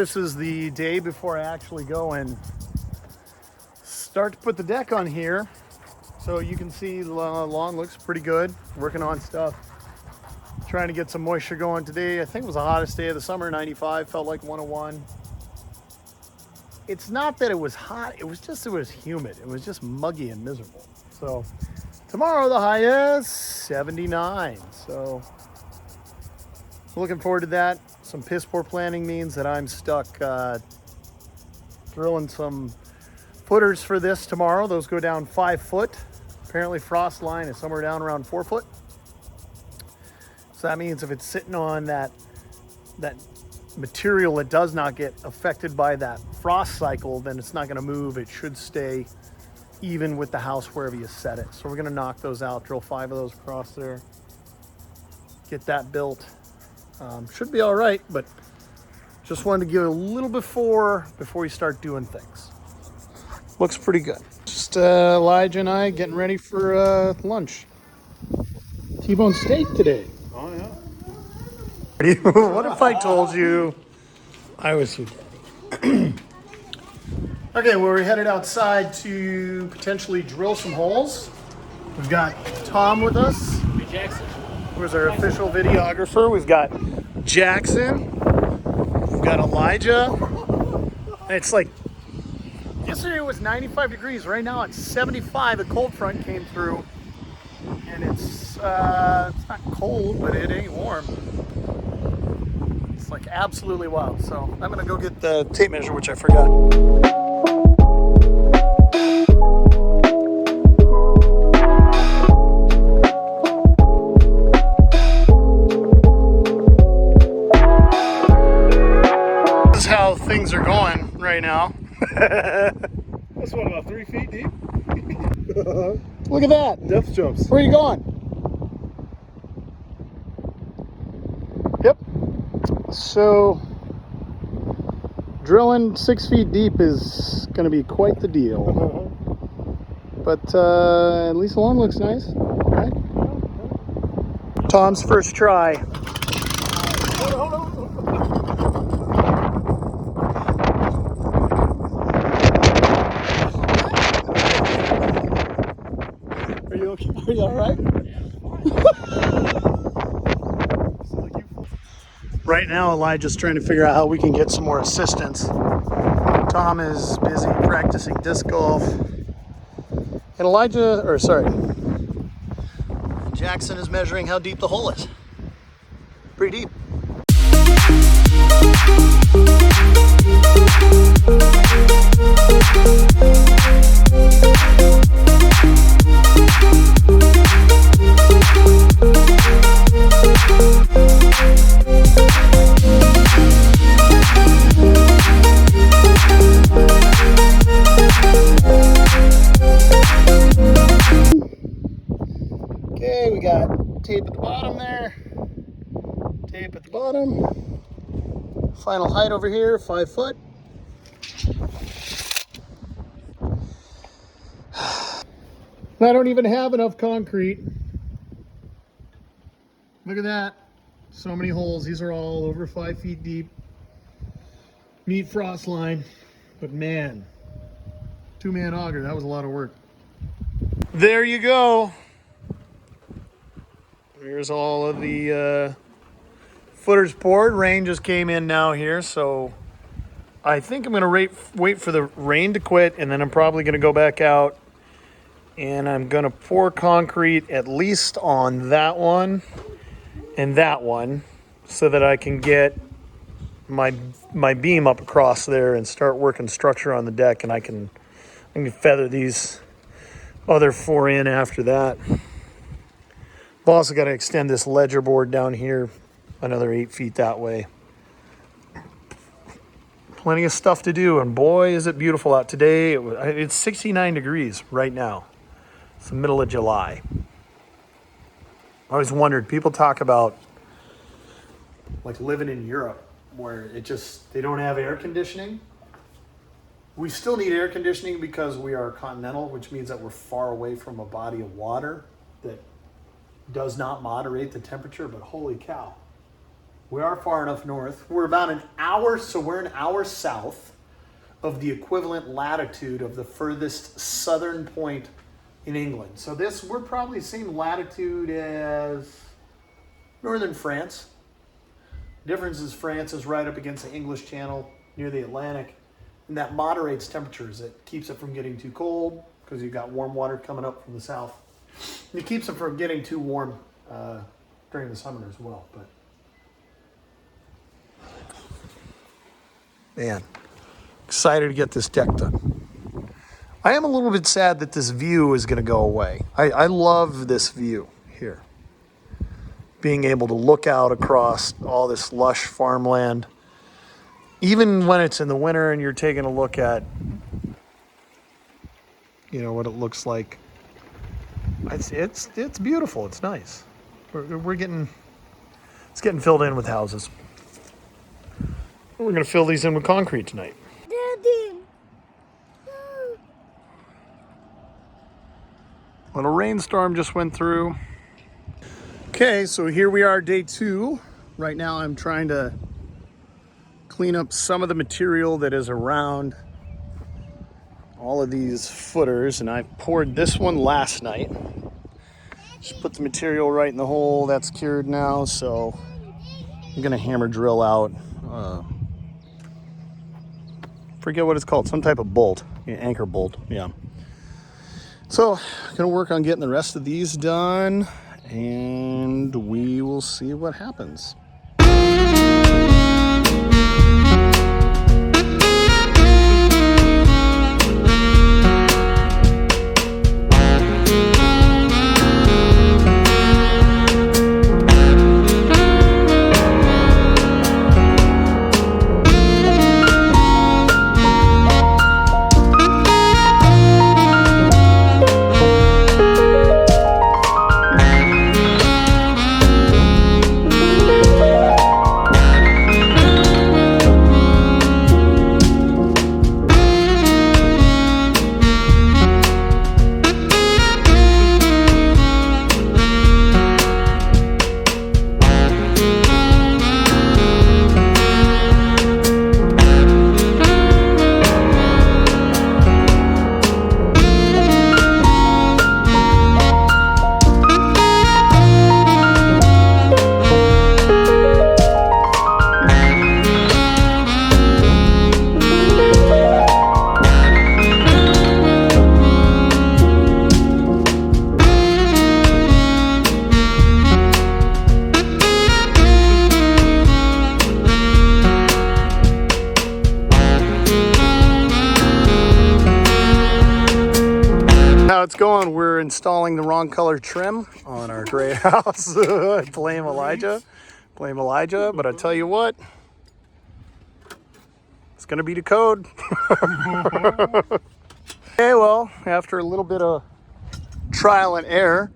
this is the day before I actually go and start to put the deck on here. So you can see the lawn looks pretty good. Working on stuff. Trying to get some moisture going today. I think it was the hottest day of the summer, 95, felt like 101. It's not that it was hot, it was humid. It was just muggy and miserable. So tomorrow the high is 79. So looking forward to that. Some piss poor planning means that I'm stuck drilling some footers for this tomorrow. Those go down 5 foot. Apparently frost line is somewhere down around 4 foot. So that means if it's sitting on that material that does not get affected by that frost cycle, then it's not going to move. It should stay even with the house wherever you set it. So we're going to knock those out, drill 5 of those across there, get that built. Should be all right, but just wanted to give it a little before we start doing things. Looks pretty good. Just Elijah and I getting ready for lunch. T-bone steak today. Oh yeah. What if I told you I was your daddy? Okay, well, we're headed outside to potentially drill some holes. We've got Tom with us. Hey, Jackson. Who's our official videographer. We've got Jackson. We've got Elijah. And it's like, yesterday it was 95 degrees. Right now it's 75. A cold front came through. And it's not cold, but it ain't warm. It's like absolutely wild. So I'm gonna go get the tape measure, which I forgot. This is how things are going right now. That's what, about 3 feet deep? Look at that. Depth jumps. Where are you going? Yep. So drilling 6 feet deep is going to be quite the deal. But at least the lawn looks nice. Right? Tom's first try. Are you okay? Are you all right? Right now, Elijah's trying to figure out how we can get some more assistance. Tom is busy practicing disc golf. And Jackson is measuring how deep the hole is. Pretty deep. Okay, we got tape at the bottom there. Tape at the bottom. Final height over here, 5 foot. I don't even have enough concrete. Look at that. So many holes. These are all over 5 feet deep. Neat frost line. But man, 2-man auger, that was a lot of work. There you go. Here's all of the footers poured. Rain just came in now here, so I think I'm going to wait for the rain to quit, and then I'm probably going to go back out, and I'm going to pour concrete at least on that one and that one so that I can get my beam up across there and start working structure on the deck, and I can feather these other 4 in after that. I've also got to extend this ledger board down here another 8 feet that way. Plenty of stuff to do, and boy, is it beautiful out today. It's 69 degrees right now. It's the middle of July. I always wondered, people talk about like living in Europe where they don't have air conditioning. We still need air conditioning because we are continental, which means that we're far away from a body of water that does not moderate the temperature, but holy cow. We are far enough north. We're about an hour, so we're an hour south of the equivalent latitude of the furthest southern point in England. So this, we're probably the same latitude as northern France. Difference is France is right up against the English Channel near the Atlantic, and that moderates temperatures. It keeps it from getting too cold because you've got warm water coming up from the south. And it keeps it from getting too warm during the summer as well. But man, excited to get this deck done. I am a little bit sad that this view is going to go away. I love this view here. Being able to look out across all this lush farmland. Even when it's in the winter and you're taking a look at, you know, what it looks like. It's beautiful. It's nice. We're getting, it's getting filled in with houses. We're going to fill these in with concrete tonight. Daddy. Little rainstorm just went through. Okay, so here we are, day 2. Right now I'm trying to clean up some of the material that is around all of these footers, and I poured this one last night. Just put the material right in the hole. That's cured now, so I'm gonna hammer drill out, forget what it's called, some type of bolt, anchor bolt, yeah. So, gonna work on getting the rest of these done, and we will see what happens. It's going. We're installing the wrong color trim on our gray house. Blame Elijah, but I tell you what, it's gonna be the code. Okay, well, after a little bit of trial and error,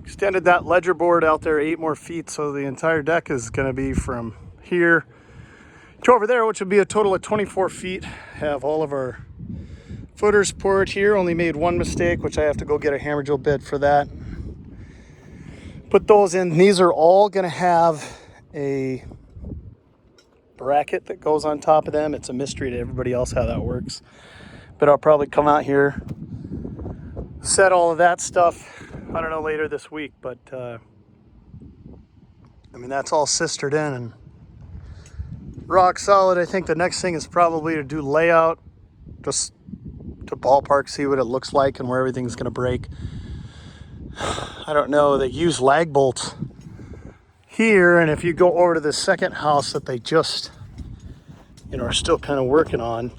extended that ledger board out there 8 more feet, so the entire deck is gonna be from here to over there, which would be a total of 24 feet. Have all of our footers poured here. Only made one mistake, which I have to go get a hammer drill bit for that. Put those in. These are all going to have a bracket that goes on top of them. It's a mystery to everybody else how that works. But I'll probably come out here, set all of that stuff, I don't know, later this week. But, I mean, that's all sistered in and rock solid. I think the next thing is probably to do layout, just to ballpark, see what it looks like and where everything's going to break. I don't know. They use lag bolts here, and if you go over to the second house that they just, you know, are still kind of working on,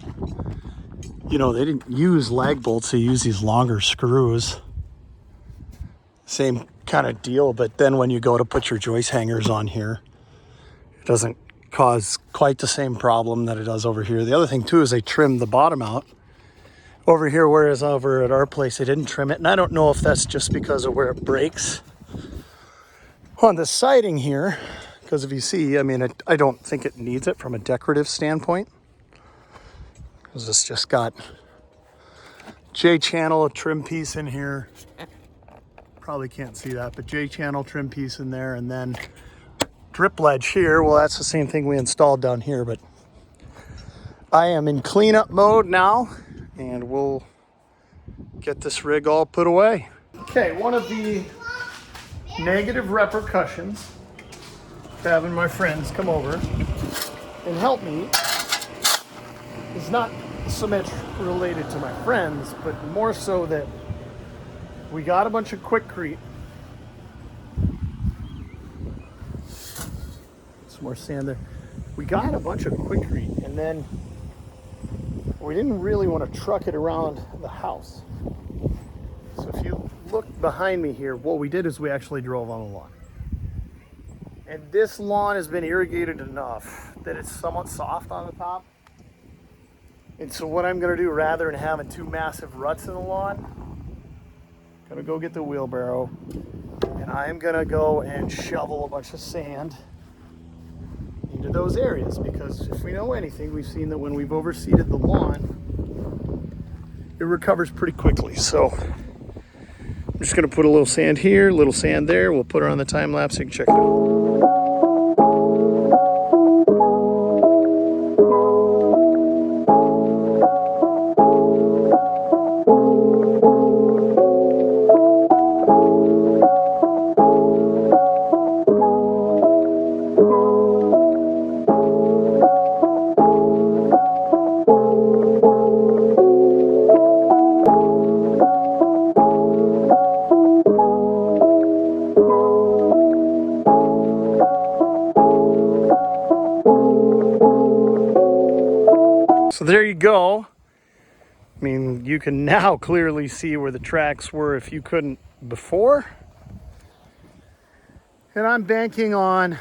you know, they didn't use lag bolts. They use these longer screws. Same kind of deal, but then when you go to put your joist hangers on here, it doesn't cause quite the same problem that it does over here. The other thing too is they trimmed the bottom out over here, whereas over at our place they didn't trim it, and I don't know if that's just because of where it breaks on the siding here, because if you see, I mean, I don't think it needs it from a decorative standpoint, because it's just got J-channel trim piece in here. Probably can't see that, but J-channel trim piece in there, and then drip ledge here. Well, that's the same thing we installed down here, but I am in cleanup mode now, and we'll get this rig all put away. Okay, one of the negative repercussions of having my friends come over and help me is not so much related to my friends, but more so that we got a bunch of Quikrete. Some more sand there. We got a bunch of Quikrete, and then we didn't really want to truck it around the house. So if you look behind me here, what we did is we actually drove on the lawn. And this lawn has been irrigated enough that it's somewhat soft on the top. And so what I'm gonna do, rather than having two massive ruts in the lawn, I'm gonna go get the wheelbarrow, and I'm gonna go and shovel a bunch of sand into those areas, because if we know anything, we've seen that when we've overseeded the lawn, it recovers pretty quickly. So I'm just gonna put a little sand here, a little sand there. We'll put her on the time lapse so you can check it out. So there you go. I mean, you can now clearly see where the tracks were if you couldn't before. And I'm banking on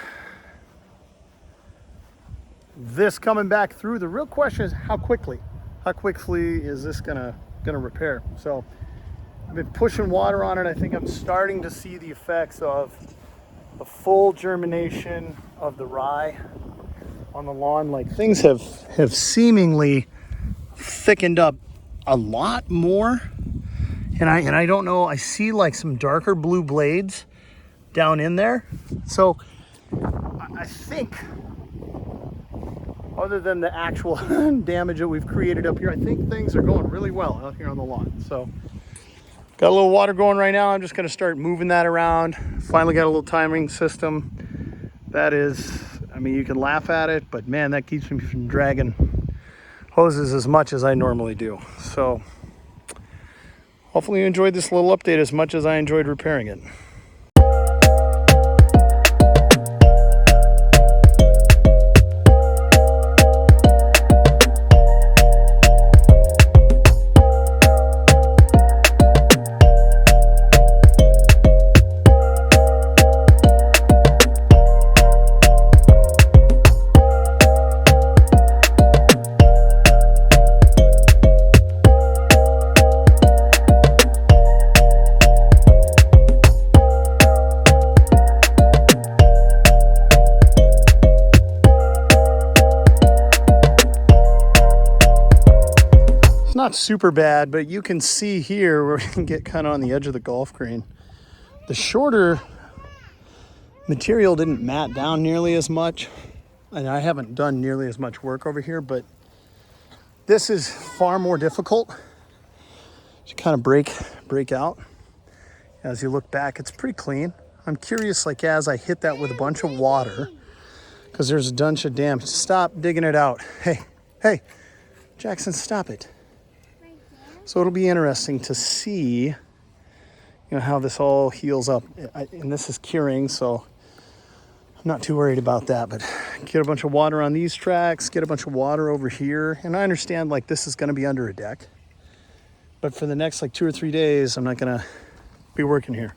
this coming back through. The real question is how quickly is this gonna repair? So I've been pushing water on it. I think I'm starting to see the effects of the full germination of the rye on the lawn. Like, things have seemingly thickened up a lot more, and I don't know, I see like some darker blue blades down in there. So I think, other than the actual damage that we've created up here, I think things are going really well out here on the lawn. So got a little water going right now. I'm just going to start moving that around. Finally got a little timing system that is, I mean, you can laugh at it, but man, that keeps me from dragging hoses as much as I normally do. So hopefully you enjoyed this little update as much as I enjoyed repairing it. Not super bad, but you can see here where we can get kind of on the edge of the golf green. The shorter material didn't mat down nearly as much, and I haven't done nearly as much work over here, but this is far more difficult to kind of break out. As you look back, it's pretty clean. I'm curious, like, as I hit that with a bunch of water, because there's a bunch of damage. Stop digging it out. Hey, Jackson, stop it. So it'll be interesting to see, you know, how this all heals up. And this is curing, so I'm not too worried about that. But get a bunch of water on these tracks, get a bunch of water over here. And I understand, like, this is going to be under a deck. But for the next, like, 2 or 3 days, I'm not going to be working here.